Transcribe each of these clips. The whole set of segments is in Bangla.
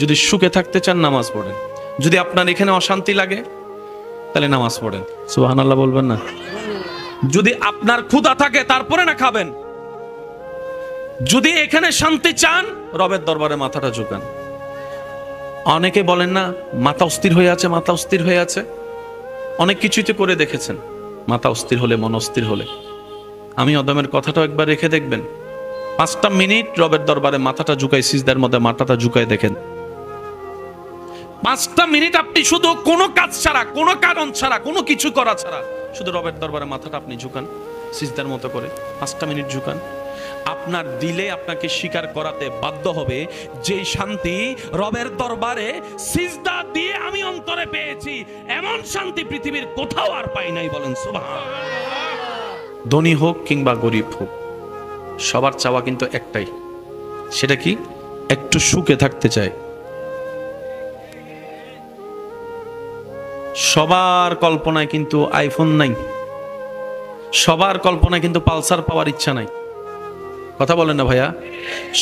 যদি সুখে থাকতে চান নামাজ পড়েন। যদি আপনার এখানে অশান্তি লাগে তাহলে নামাজ পড়েন। সুবহানাল্লাহ বলবেন না? যদি আপনার ক্ষুধা থাকে তারপরে না খাবেন। যদি এখানে শান্তি চান রবের দরবারে মাথাটা ঝুঁকান। অনেকে বলেন না মাথা অস্থির হয়ে আছে, মাথা অস্থির হয়ে আছে। অনেক কিছুই তো করে দেখেছেন, মাথা অস্থির হলে, মন অস্থির হলে। আমি অদমের কথাটাও একবার রেখে দেখবেন। 5টা মিনিট রবের দরবারে মাথাটা ঝুঁকাই, সিজদার মধ্যে মাথাটা ঝুঁকাই দেখেন। 5টা মিনিট আপনি শুধু কোনো কাজ ছাড়া, কোনো কারণ ছাড়া, কোনো কিছু করা ছাড়া শুধু রবের দরবারে মাথাটা আপনি ঝুঁকান, সিজদার মতো করে 5টা মিনিট ঝুঁকান। আপনার দিলে আপনাকে স্বীকার করাতে বাধ্য হবে যে শান্তি রবের দরবারে সিজদা দিয়ে আমি অন্তরে পেয়েছি, এমন শান্তি পৃথিবীর কোথাও আর পাই নাই। বলেন সুবহানাল্লাহ। ধনী হোক কিংবা গরিব হোক, সবার চাওয়া কিন্তু একটাই, সেটা কি? একটু সুখে থাকতে চায়। সবার কল্পনায় কিন্তু আইফোন নাই, সবার কল্পনায় কিন্তু পালসার পাওয়ার ইচ্ছা নাই। কথা বলেন না ভাইয়া?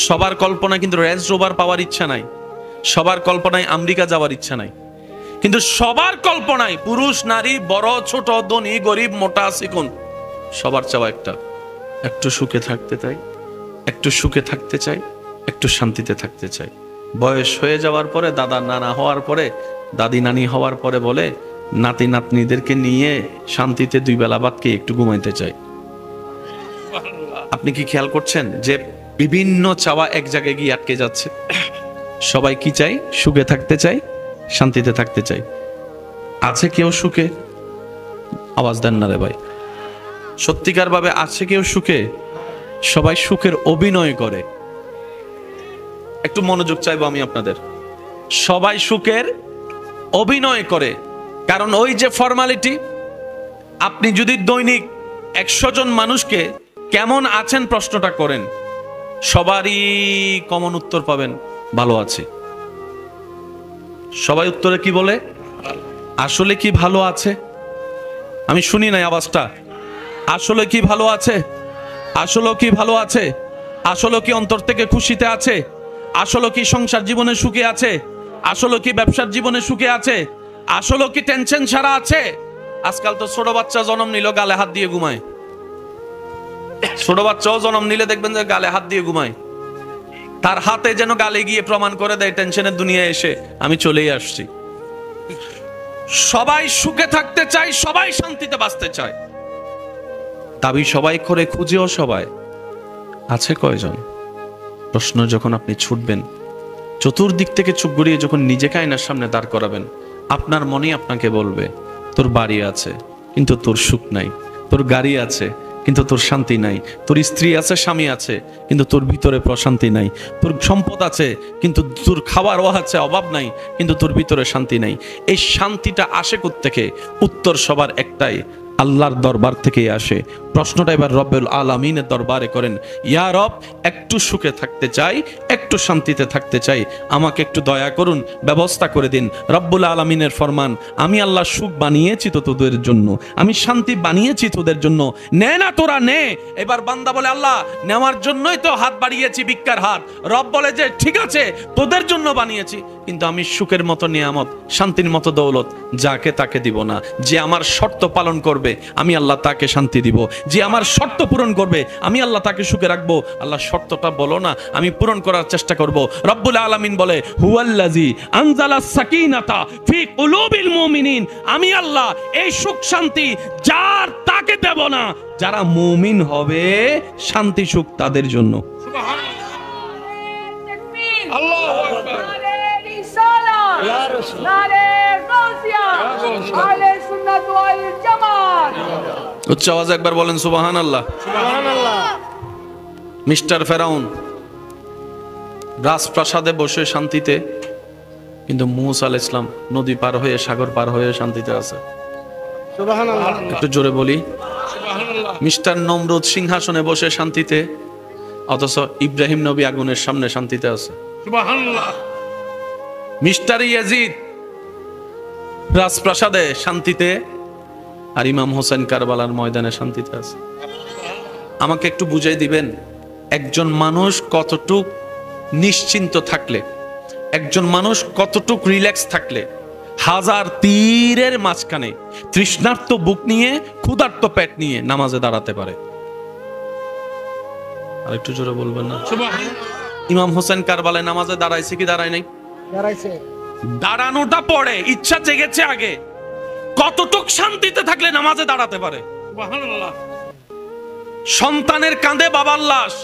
সবার কল্পনায় কিন্তু রেঞ্জ রোভার পাওয়ার ইচ্ছা নাই, সবার কল্পনায় আমেরিকা যাওয়ার ইচ্ছা নাই। কিন্তু সবার কল্পনায় পুরুষ নারী, বড় ছোট, ধনী গরিব, মোটা চিকন, সবার চাওয়া একটা, একটু সুখে থাকতে চাই, একটু সুখে থাকতে চাই, একটু শান্তিতে থাকতে চাই। বয়স হয়ে যাওয়ার পরে, দাদা নানা হওয়ার পরে, দাদি নানি হওয়ার পরে বলে নাতি নাতনিদেরকে নিয়ে শান্তিতে 2 বেলা ভাত খেয়ে একটু ঘুমাইতে চাই। আপনি কি খেয়াল করছেন যে বিভিন্ন চাওয়া এক জায়গায় গিয়ে আটকে যাচ্ছে? সবাই কি চাই? সুখে থাকতে চাই, শান্তিতে থাকতে চাই। আছে কেউ সুখে? আওয়াজ দেন না রে ভাই। সত্যিকার ভাবে আছে কেউ সুখে? সবাই সুখের অভিনয় করে। একটু মনোযোগ চাইবো আমি আপনাদের। সবাই সুখের অভিনয় করে, কারণ ওই যে ফর্মালিটি। আপনি যদি দৈনিক 100 জন মানুষকে কেমন আছেন প্রশ্নটা করেন, সবারই কমন উত্তর পাবেন, ভালো আছে। সবাই উত্তরে কি বলে? আসলে কি ভালো আছে? আমি শুনি নাই আওয়াজটা। আসলে কি ভালো আছে? আসলে কি ভালো আছে? আসলে কি অন্তর থেকে খুশিতে আছে? আসলে কি সংসার জীবনে সুখে আছে? আসলে কি ব্যবসার জীবনে সুখে আছে? আসলে কি টেনশন ছাড়া আছে? আজকাল তো ছোট বাচ্চা জন্ম নিল গালে হাত দিয়ে ঘুমায়। ছোট বাচ্চাও জন্ম নিলে দেখবেন যে গালে হাত দিয়ে ঘুমায়। তার হাতে যেন গালে গিয়ে প্রমাণ করে দেয় টেনশনের দুনিয়ায় এসে আমি চলেই আসছি। সবাই সুখে থাকতে চায়, সবাই শান্তিতে বাঁচতে চায়। দাবি সবাই করে, খুঁজেও সবাই। আছে কয়জন? প্রশ্ন যখন আপনি ছুটবেন, চতুর্দিক থেকে চোখ ঘুরিয়ে যখন নিজেকে আয়নার সামনে দাঁড় করাবেন, আপনার মনে আপনাকে বলবে তোর বাড়ি আছে কিন্তু তোর সুখ নাই, তোর গাড়ি আছে কিন্তু তোর শান্তি নাই, তোর স্ত্রী আছে, স্বামী আছে কিন্তু তোর ভিতরে প্রশান্তি নাই, তোর সম্পদ আছে কিন্তু তোর খাবার আছে, অভাব নাই কিন্তু তোর ভিতরে শান্তি নাই। এই শান্তিটা আসে কোত্থেকে? উত্তর সবার একটাই, আল্লাহর দরবার থেকেই আসে। প্রশ্নটা এবার রব্বুল আলামিনের দরবারে করেন, ইয়া রব, একটু সুখে থাকতে চাই, একটু শান্তিতে থাকতে চাই, আমাকে একটু দয়া করুন, ব্যবস্থা করে দিন। রব্বুল আলামিনের ফরমান, আমি আল্লাহ সুখ বানিয়েছি তো তোদের জন্য, আমি শান্তি বানিয়েছি তোদের জন্য, নে না তোরা নে। এবার বান্দা বলে, আল্লাহ নেওয়ার জন্যই তো হাত বাড়িয়েছি, ভিক্ষার হাত। রব বলে যে ঠিক আছে তোদের জন্য বানিয়েছি, কিন্তু আমি সুখের মতো নিয়ামত, শান্তির মতো দৌলত যাকে তাকে দিব না। যে আমার শর্ত পালন করবে আমি আল্লাহ তাকে শান্তি দিব, যে আমার শর্ত পূরণ করবে আমি আল্লাহ তাকে সুখে রাখবো। আল্লাহ শর্তটা বলো না, আমি পূরণ করার চেষ্টা করব। রব্বুল আলামিন বলে, হুয়াল্লাযী আনজালাস সাকিনাতা ফি কুলুবিল মুমিনিন, আমি আল্লাহ এই সুখ শান্তি যার তাকে দেব না, যারা মুমিন হবে শান্তি সুখ তাদের জন্য। সুবহানাল্লাহ, আল্লাহু আকবার। ইয়া রাসূল, নারে গাউসিয়া, আহলে সুন্নাত ওয়াল জামাত। উচ্চ আওয়াজে একবার বলেন সুবহানাল্লাহ। সুবহানাল্লাহ। মিস্টার ফেরাউন রাজপ্রাসাদে বসে শান্তিতে, কিন্তু মূসা আলাইহিস সালাম নদী পার হয়ে, সাগর পার হয়ে শান্তিতে আছে। সুবহানাল্লাহ। একটু জোরে বলি সুবহানাল্লাহ। মিস্টার নমরুদ সিংহাসনে বসে শান্তিতে, অথচ ইব্রাহিম নবী আগুনের সামনে শান্তিতে আছে। সুবহানাল্লাহ। মিস্টার ইয়াজিদ রাজপ্রাসাদে শান্তিতে, আর ইমাম হোসেন কারবালার ময়দানে শান্তিতে আছে। আমাকে একটু বুঝাই দিবেন, একজন মানুষ কতটুক নিশ্চিন্ত থাকলে, একজন মানুষ কতটুক রিল্যাক্স থাকলে হাজার তীরের মাঝখানে তৃষ্ণার্ত বুক নিয়ে ক্ষুধার্ত পেট নিয়ে নামাজে দাঁড়াতে পারে? আর একটু জোরে বলবেন না? ইমাম হোসেন কারবালায় নামাজে দাঁড়াইছে কি দাঁড়ায় নাই? দাঁড়াইছে। দাঁড়ানোটা পড়ে, ইচ্ছা জেগেছে আগে। কতটুক শান্তিতে থাকলে নামাজে দাঁড়াতে পারে? সুবহানাল্লাহ। সন্তানের কাঁধে বাবার লাশ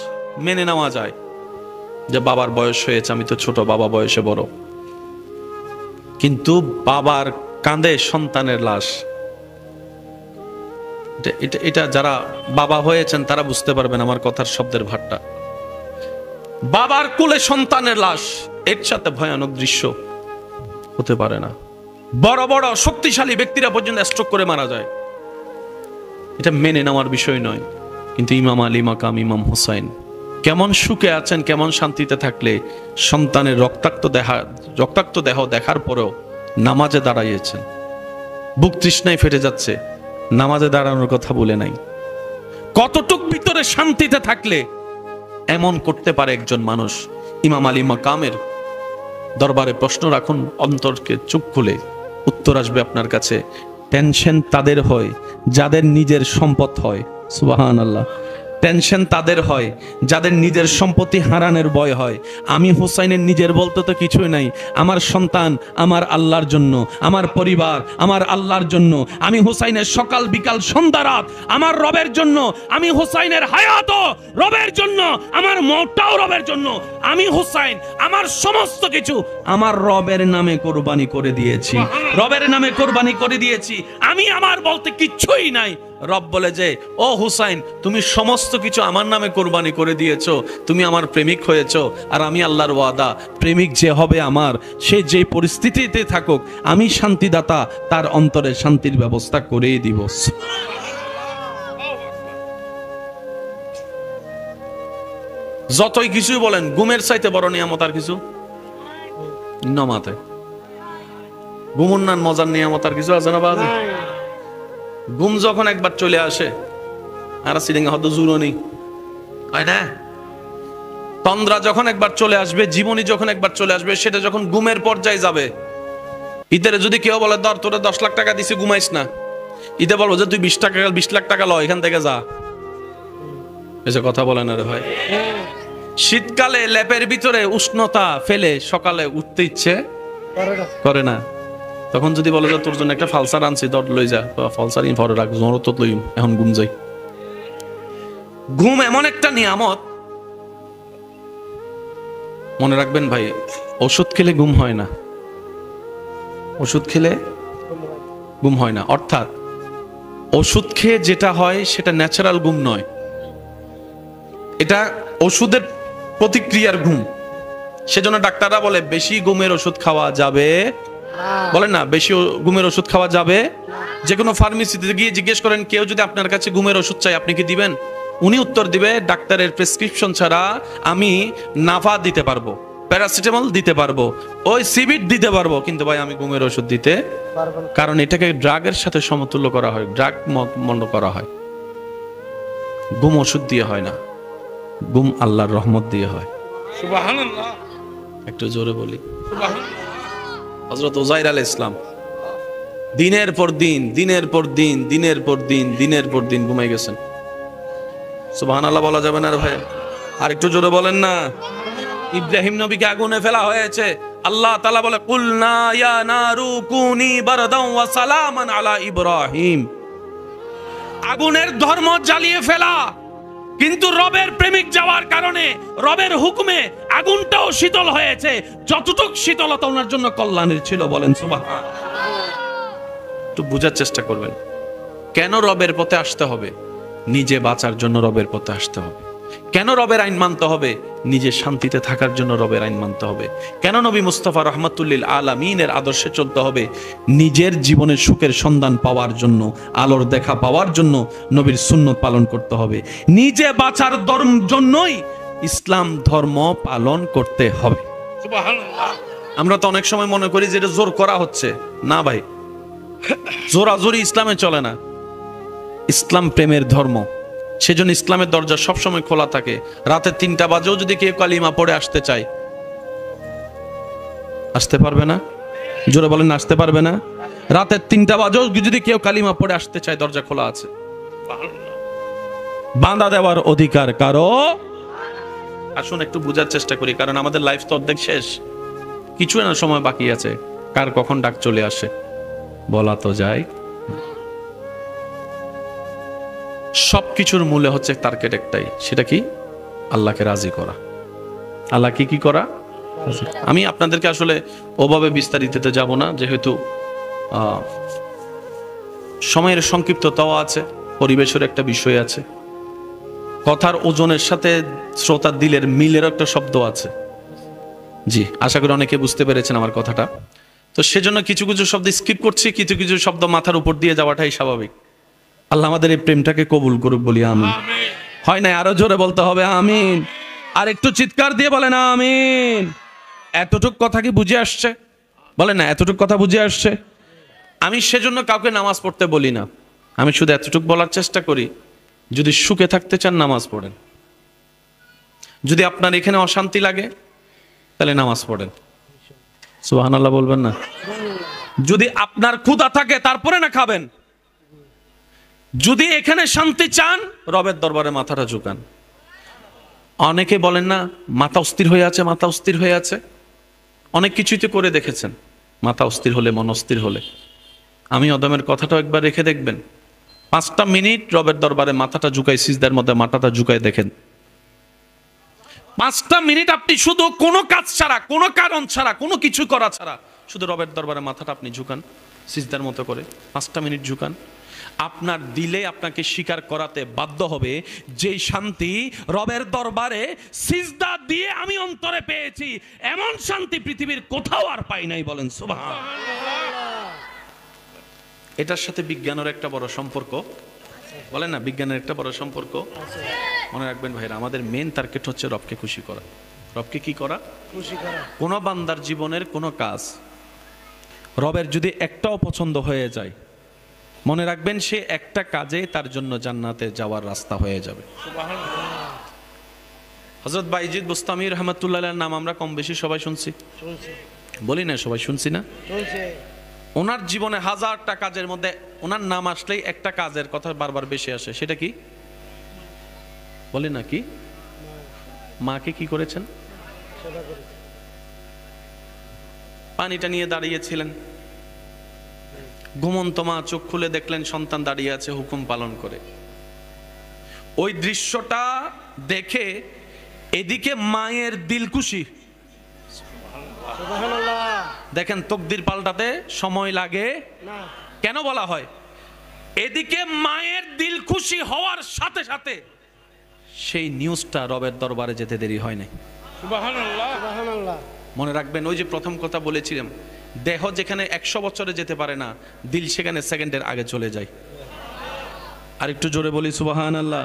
মেনে নেওয়া যায় যে বাবার বয়স হয়েছে, আমি তো ছোট, বাবা বয়সে বড়। কিন্তু বাবার কাঁধে সন্তানের লাশ, এটা যারা বাবা হয়েছেন তারা বুঝতে পারবেন আমার কথার শব্দের ভাটটা। বাবার কোলে সন্তানের লাশ, এর সাথে ভয়ানক দৃশ্য হতে পারে না। বড় বড় শক্তিশালী ব্যক্তিরা পর্যন্ত স্ট্রোক করে মারা যায়, এটা মেনে নেওয়ার বিষয় নয়। কিন্তু ইমাম আলী মাকাম ইমাম হুসাইন কেমন সুখে আছেন, কেমন শান্তিতে থাকলে সন্তানের রক্তাক্ত দেহ দেখার পরেও নামাজে দাঁড়াইয়েছেন। বুক তৃষ্ণায় ফেটে যাচ্ছে, নামাজে দাঁড়ানোর কথা বলে নাই। কতটুক ভিতরে শান্তিতে থাকলে এমন করতে পারে একজন মানুষ? ইমাম আলী মাকামের দরবারে প্রশ্ন রাখুন, অন্তরকে চুপ খুলে, উত্তর আসবে আপনার কাছে। টেনশন তাদের হয় যাদের নিজের সম্পদ হয়। সুবহানাল্লাহ। টেনশন তাদের হয় যাদের নিজের সম্পত্তি হারানোর ভয় হয়। আমি হুসাইনের নিজের বলতে তো কিছুই নাই। আমার সন্তান আমার আল্লাহর জন্য, আমার পরিবার আমার আল্লাহর জন্য। আমি হুসাইনের সকাল বিকাল সন্ধ্যা রাত আমার রবের জন্য। আমি হুসাইনের হায়াতও রবের জন্য, আমার মওতটাও রবের জন্য। আমি হুসাইন আমার সমস্ত কিছু আমার রবের নামে কোরবানি করে দিয়েছি, রবের নামে কোরবানি করে দিয়েছি। আমি আমার বলতে কিচ্ছুই নাই। রব বলে যে, ও হুসাইন, তুমি সমস্ত কিছু আমার নামে কোরবানি করে দিয়েছো, তুমি আমার প্রেমিক হয়েছো। আর আমি আল্লাহর ওয়াদা, প্রেমিক যে হবে আমার, সে যে পরিস্থিতিতে থাকুক, আমি শান্তিদাতা, তার অন্তরে শান্তির ব্যবস্থা করেই দিব। যতই কিছুই বলেন, ঘুমের চাইতে বড় নিয়ামত আর কিছু নমাতে। ঘুমুন্নান মজার নিয়ামত আর কিছু আছে না বাজে? ঘুম যখন একবার চলে আসে, আর সিলিং হয়তো জুড়ো নেই, হয় না? তন্দ্রা যখন একবার চলে আসবে, জীবনী যখন একবার চলে আসবে, সেটা যখন ঘুমের পর্যায়ে যাবে। ঈদের যদি কেউ বলে ধর তোরা 10 লাখ টাকা দিছি, ঘুমাইস না, ঈদে বলবো যে তুই 20 লাখ টাকা ল, এখান থেকে যা। এসে কথা বলে না রে ভাই। শীতকালে ল্যাপের ভিতরে উষ্ণতা ফেলে সকালে উঠতে ইচ্ছে করে না। তখন যদি বলে যে তোর জন্য একটা ফালসার আনছি, দর লই যা, ফালসার ইন ফরে রাখ, জোর তো লই, এখন ঘুম যাই। ঘুম এমন একটা নিয়ামত, মনে রাখবেন ভাই, ওষুধ খেলে ঘুম হয় না, ওষুধ খেলে ঘুম হয় না। অর্থাৎ ওষুধ খেয়ে যেটা হয় সেটা ন্যাচারাল ঘুম নয়, এটা ওষুধের প্রতিক্রিয়ার ঘুম। সেজন্য ডাক্তাররা বলে বেশি ঘুমের ওষুধ খাওয়া যাবে, বলেন না বেশি ঘুমের ওষুধ খাওয়া যাবে। যে কোনো ফার্মেসিতে গিয়ে জিজ্ঞেস করেন, কেউ যদি আপনার কাছে ঘুমের ওষুধ চাই, আপনি কি দিবেন? উনি উত্তর দিবে, ডাক্তারের প্রেসক্রিপশন ছাড়া আমি নাভা দিতে পারবো, প্যারাসিটামল দিতে পারবো, ওই সিবিট দিতে পারবো, কিন্তু ভাই আমি ঘুমের ওষুধ দিতে পারবো না। কারণ এটাকে ড্রাগের সাথে সমতুল্য করা হয়, ড্রাগ মন্ড করা হয়। ঘুম ওষুধ দিয়ে হয় না, ঘুম আল্লাহর রহমত দিয়ে হয়। সুবহানাল্লাহ। একটু জোরে বলি সুবহানাল্লাহ। হযরত উযাইর আলাইহিস সালাম দিনের পর দিন ঘুমাই গেছেন। সুবহানাল্লাহ বলা যাবে না রে ভাই? আর একটু জোরে বলেন না। ইব্রাহিম নবীকে আগুনে ফেলা হয়েছে, আল্লাহ তাআলা বলে কুলনা ইয়া নারু কুনি বারদান ওয়া সালামান আলা ইব্রাহিম। আগুনের ধর্ম জ্বালিয়ে ফেলা, কিন্তু রবের প্রেমিক যাওয়ার কারণে রবের হুকুমে আগুনটাও শীতল হয়েছে। যতটুক শীতলতা ওনার জন্য কল্যাণের ছিল। বলেন সুবহানাল্লাহ। একটু বোঝার চেষ্টা করবেন, কেন রবের পথে আসতে হবে? নিজে বাঁচার জন্য রবের পথে আসতে হবে। কেন রবের আইন মানতে হবে? নিজে শান্তিতে থাকার জন্য রবের আইন মানতে হবে। কেন নবী মুস্তাফা রহমাতুল্লিল আলামিনের আদর্শে চলতে হবে? নিজের জীবনের সুখের সন্ধান পাওয়ার জন্য, আলোর দেখা পাওয়ার জন্য নবীর সুন্নত পালন করতে হবে। নিজে বাঁচার জন্যই ইসলাম ধর্ম পালন করতে হবে। সুবহানাল্লাহ। আমরা তো অনেক সময় মনে করি যে এটা জোর করা হচ্ছে। না ভাই, জোরাজোরি ইসলামে চলে না। ইসলাম প্রেমের ধর্ম, সেজন্য ইসলামের দরজা সবসময় খোলা থাকে। রাতে 3টা বাজেও যদি কেউ কালিমা পড়ে আসতে চায়, আসতে পারবে না? জোরে বলেন, আসতে পারবে না? রাতের 3টা বাজেও যদি কেউ কালিমা পড়ে আসতে চায়, দরজা খোলা আছে। বাঁধা দেওয়ার অধিকার কারো। আসুন একটু বোঝার চেষ্টা করি, কারণ আমাদের লাইফ তো অর্ধেক শেষ, কিছু না সময় বাকি আছে। কার কখন ডাক চলে আসে বলা তো যায়। সবকিছুর মূলে হচ্ছে টার্গেট একটাই, সেটা কি? আল্লাহকে রাজি করা। আল্লাহ কি করা? আমি আপনাদেরকে আসলে ওভাবে বিস্তারিততে যাব না, যেহেতু সময়ের সংক্ষিপ্ততাও আছে, পরিবেশের একটা বিষয় আছে, কথার ওজনের সাথে শ্রোতার দিলের মিলের একটা শব্দ আছে। জি, আশা করি অনেকে বুঝতে পেরেছেন আমার কথাটা। তো সেজন্য কিছু কিছু শব্দ স্কিপ করছি, কিছু কিছু শব্দ মাথার উপর দিয়ে যাওয়াটাই স্বাভাবিক। আল্লাহ আমাদের এই প্রেমটাকে কবুল করুক, বলি আমিন। হয় না? আরো জোরে বলতে হবে আমিন। আর একটু চিৎকার দিয়ে বলেন আমিন। এতটুক কথা কি বুঝে আসছে? বলেন না, এতটুক কথা বুঝে আসছে? আমি সেজন্য কাউকে নামাজ পড়তে বলি না, আমি শুধু এতটুক বলার চেষ্টা করি, যদি সুখে থাকতে চান নামাজ পড়েন। যদি আপনার এখানে অশান্তি লাগে তাহলে নামাজ পড়েন। সুবহানাল্লাহ বলবেন না? যদি আপনার ক্ষুধা থাকে তারপরে না খাবেন। যদি এখানে শান্তি চান, রবের দরবারে মাথাটা ঝুকান। অনেকে বলেন না, মাথা অস্থির হয়ে আছে, মাথা অস্থির হয়ে আছে। অনেক কিছুই তো করে দেখেছেন, মাথা অস্থির হলে, মন অস্থির হলে। আমি অদমের কথাটাও একবার রেখে দেখবেন, 5টা মিনিট রবের দরবারে মাথাটা ঝুকাই, সিজদার মধ্যে মাথাটা ঝুকাই দেখেন। 5টা মিনিট আপনি শুধু কোনো কাজ ছাড়া, কোনো কারণ ছাড়া, কোনো কিছু করা ছাড়া শুধু রবের দরবারে মাথাটা আপনি ঝুকান, সিজদার মতো করে 5টা মিনিট ঝুকান। আপনার দিলে আপনাকে স্বীকার করাতে বাধ্য হবে, যেই শান্তি রবের দরবারে সিজদা দিয়ে আমি অন্তরে পেয়েছি, এমন শান্তি পৃথিবীর কোথাও আর পাই নাই। বলেন সুবহানাল্লাহ। এটার সাথে বিজ্ঞানের একটা বড় সম্পর্ক। বলেন না, বিজ্ঞানের একটা বড় সম্পর্ক। মনে রাখবেন ভাইরা, আমাদের মেন টার্গেট হচ্ছে রবকে খুশি করা। রবকে কি করা? খুশি করা। কোন বান্দার জীবনের কোন কাজ রবের যদি একটাও পছন্দ হয়ে যায়, মনে রাখবেন সে একটা কাজে তার জন্য জান্নাতে যাওয়ার রাস্তা হয়ে যাবে। হযরত বাইজিদ বুস্তামি রহমাতুল্লাহর নাম আমরা কম বেশি সবাই শুনছি, বলি না সবাই শুনছি না? ওনার জীবনে 1000টা কাজের মধ্যে ওনার নাম আসলেই একটা কাজের কথা বারবার বেশি আসে, সেটা কি? বলি না কি? মাকে কি করেছেন? পানিটা নিয়ে দাঁড়িয়েছিলেন, ঘুমন্ত মা চোখ খুলে দেখলেন সন্তান দাঁড়িয়ে আছে হুকুম পালন করে। ওই দৃশ্যটা দেখে এদিকে মায়ের দিল খুশি। দেখেন, তকদির পাল্টাতে সময় লাগে না। কেন বলা হয়? এদিকে মায়ের দিল খুশি হওয়ার সাথে সাথে সেই নিউজটা রবের দরবারে যেতে দেরি হয় নাই। সুবহানাল্লাহ। মনে রাখবেন, ওই যে প্রথম কথা বলেছিলাম, দেহ যেখানে 100 বছরে যেতে পারে না, দিল সেখানে সেকেন্ডের আগে চলে যায়। আর একটু জোরে বলি সুবহানাল্লাহ।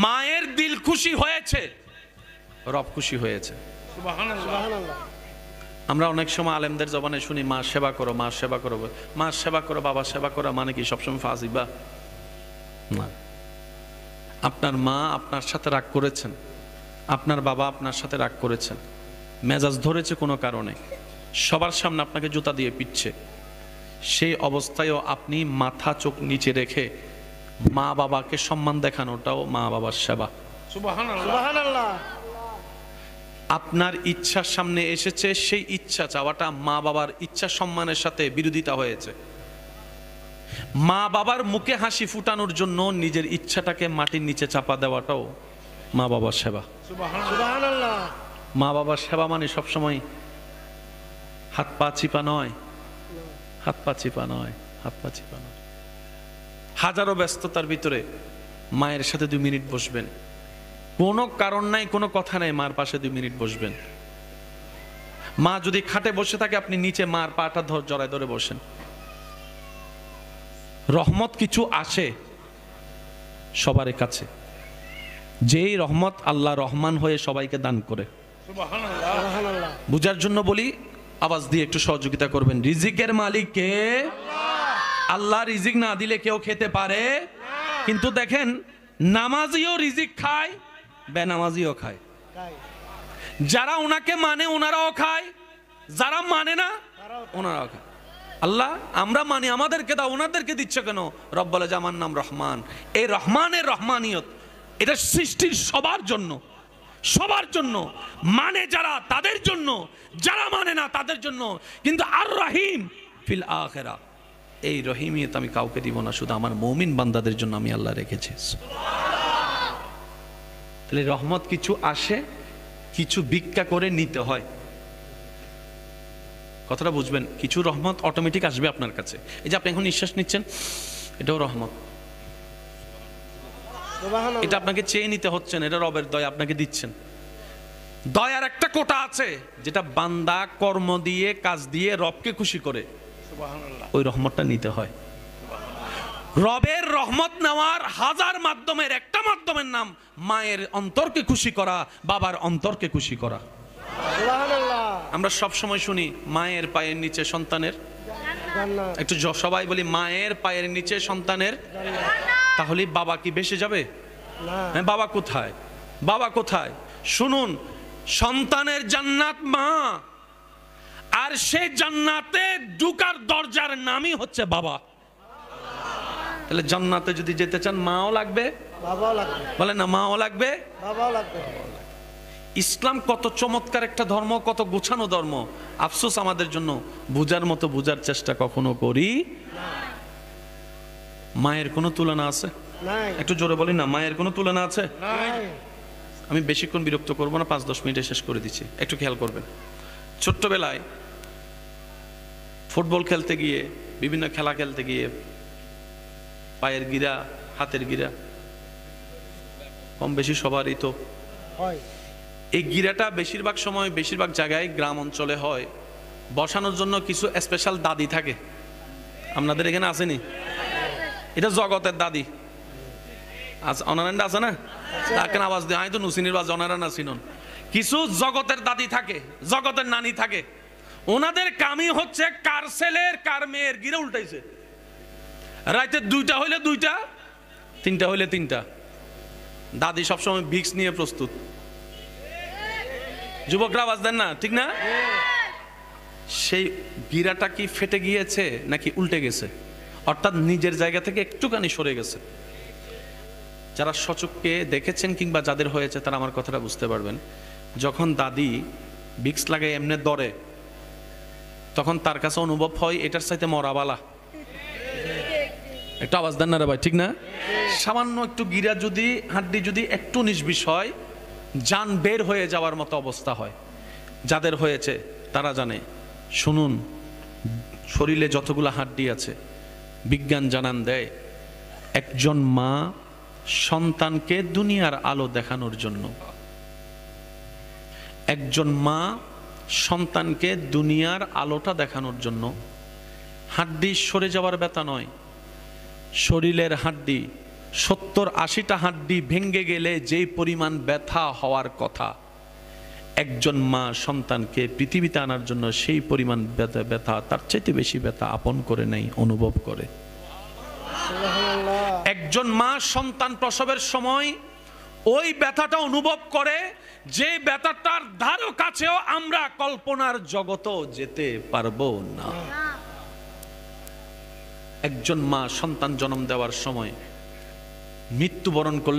মায়ের দিল খুশি হয়েছে, রব খুশি হয়েছে। সুবহানাল্লাহ। আমরা অনেক সময় আলেমদের জবানে শুনি, মা সেবা করো, মা সেবা করো, মা সেবা করো, বাবা সেবা করো, মানে কি সবসময় ফাজিবা? না। আপনার মা আপনার সাথে রাগ করেছেন, আপনার বাবা আপনার সাথে রাগ করেছেন, মেজাজ ধরেছে কোনো কারণে, সবার সামনে আপনাকে জুতা দিয়ে পিটছে, সেই অবস্থায়ও আপনি মাথা চোখ নিচে রেখে মা বাবাকে সম্মান দেখানোটাও মা বাবার সেবা। সুবহানাল্লাহ। আপনার ইচ্ছার সামনে এসেছে, সেই ইচ্ছা চাওয়াটা মা বাবার ইচ্ছা সম্মানের সাথে বিরোধিতা হয়েছে। মা বাবার মুখে হাসি ফুটানোর জন্য নিজের ইচ্ছাটাকে মাটির নিচে চাপা দেওয়াটাও মা বাবার সেবা। সুবহানাল্লাহ। মা বাবার সেবা মানে সবসময় হাত পা চিপা নয়, হাত পা চিপা নয়, হাত পা চিপা নয়। হাজারো ব্যস্ততার ভিতরে মায়ের সাথে 2 মিনিট বসবেন, কোনো কারণ নাই, কোনো কথা নাই, মার পাশে 2 মিনিট বসবেন। মা যদি খাটে বসে থাকে, আপনি নিচে মার পাটা জড়ায় ধরে বসেন। রহমত কিছু আসে সবার কাছে, যেই রহমত আল্লাহ রহমান হয়ে সবাইকে দান করে। সুবহানাল্লাহ। বুঝার জন্য বলি, আওয়াজ দিয়ে একটু সহযোগিতা করবেন। রিজিকের মালিক কে? আল্লাহ। রিজিক না দিলে কেউ খেতে পারে? কিন্তু দেখেন, নামাজিও রিজিক খায়, বেনামাজিও খায়। যারা ওনাকে মানে ওনারাও খায়, যারা মানে না ওনারা খায়। আল্লাহ আমরা মানি, আমাদেরকে দাও, ওনাদেরকে দিচ্ছ কেন? রব বলে যে আমার নাম রহমান। এই রহমানের রহমানিয়ত এটা সৃষ্টির সবার জন্য, সবার জন্য। মানে যারা তাদের জন্য, যারা মানে না তাদের জন্য। কিন্তু আর রহিম ফিল আখিরা, এই রহিমিয়ত আমি কাউকে দিব না, শুধু আমার মুমিন বান্দাদের জন্য আমি আল্লাহ রেখেছি। তাহলে রহমত কিছু আসে, কিছু ভিক্ষা করে নিতে হয়। কথাটা বুঝবেন, কিছু রহমত অটোমেটিক আসবে আপনার কাছে। এই যে আপনি এখন নিঃশ্বাস নিচ্ছেন, এটাও রহমত। এটা আপনাকে চেয়ে নিতে হচ্ছে না, এটা রবের দয়া আপনাকে দিচ্ছেন। দয়ার একটা কোটা আছে, যেটা বান্দা কর্ম দিয়ে, কাজ দিয়ে রবকে খুশি করে, ওই রহমতটা নিতে হয়। রবের রহমত নেওয়ার হাজার মাধ্যমের একটা মাধ্যমের নাম মায়ের অন্তরকে খুশি করা, বাবার অন্তরকে খুশি করা। আমরা সব সময় শুনি মায়ের পায়ের নিচে সন্তানের জান্নাত। একটু সবাই বলি মায়ের পায়ের নিচে সন্তানের জান্নাত। তাহলে বাবা কি বেঁচে যাবে না? বাবা কোথায়? বাবা কোথায়? শুনুন, সন্তানের জান্নাত মা, আর সেই জান্নাতে ঢোকার দরজার নামই হচ্ছে বাবা। তাহলে জান্নাতে যদি যেতে চান মাও লাগবে, বাবাও লাগবে। বলে না, মাও লাগবে, বাবাও লাগবে। ইসলাম কত চমৎকার একটা ধর্ম, কত গোছানো ধর্ম। আফসোস আমাদের জন্য বুঝার মতো বুঝার চেষ্টা কখনো করি। মায়ের কোনো তুলনা আছে? একটু জোরে বলি না, মায়ের কোনো তুলনা আছে? আমি বেশিক্ষণ বিরক্ত করবো না, 5-10 মিনিটে শেষ করে দিচ্ছি, একটু খেয়াল করবেন। ছোট্টবেলায় ফুটবল খেলতে গিয়ে, বিভিন্ন খেলা খেলতে গিয়ে পায়ের গিরা, হাতের গিরা কম বেশি সবারই তো হয়। এই গিরাটা বেশিরভাগ সময়, বেশিরভাগ জায়গায় গ্রাম অঞ্চলে হয়। বসানোর জন্য কিছু স্পেশাল দাদি থাকে, আপনাদের এখানে আসেনি? এটা জগতের দাদি অনারান্ডা আছে না? তাকে আওয়াজ দিয়ে আমি তো নুসিনির বা অনারা না চিনুন। কিছু জগতের দাদি থাকে, জগতের নানি থাকে। ওনাদের কামই হচ্ছে কার ছেলের কার মেয়ের গিরা উল্টাইছে। রাইতে 2টা হইলে 2টা, 3টা হইলে 3টা। দাদি সবসময় ভিক্স নিয়ে প্রস্তুত। যুবকরা আওয়াজ দেন না, ঠিক না? সেই গিরাটা কি ফেটে গিয়েছে নাকি উল্টে গেছে? অর্থাৎ নিজের জায়গা থেকে একটুখানি সরে গেছে। যারা সচক্ষে দেখেছেন কিংবা যাদের হয়েছে তারা আমার কথাটা বুঝতে পারবেন। যখন দাদি ভিক্স লাগায় এমনি দরে, তখন তার কাছে অনুভব হয় এটার সাথে মরাবালা। একটু আওয়াজ দেন না রে ভাই, ঠিক না? সামান্য একটু গিরা যদি, হাড্ডি যদি একটু নিষ্বিষ হয়, জান বের হয়ে যাওয়ার মতো অবস্থা হয়। যাদের হয়েছে তারা জানে। শুনুন, শরীরে যতগুলো হাড্ডি আছে, বিজ্ঞান জানান দেয় একজন মা সন্তানকে দুনিয়ার আলো দেখানোর জন্য, একজন মা সন্তানকে দুনিয়ার আলোটা দেখানোর জন্য হাড্ডি সরে যাওয়ার ব্যথা নয়, শরীরের হাড্ডি 70-80টা হাড্ডি ভেঙে গেলে যেই পরিমাণ ব্যথা হওয়ার কথা, একজন মা সন্তানকে পৃথিবীতে আনার জন্য সেই পরিমাণ ব্যথা, তার চাইতে বেশি ব্যথা আপন করে নেই, অনুভব করে। একজন মা সন্তান প্রসবের সময় ওই ব্যথাটা অনুভব করে, যে ব্যথাটার ধারও কাছেও আমরা কল্পনার জগতেও যেতে পারবো না। একজন মা সন্তান জন্ম দেওয়ার সময় মৃত্যুবরণ করলে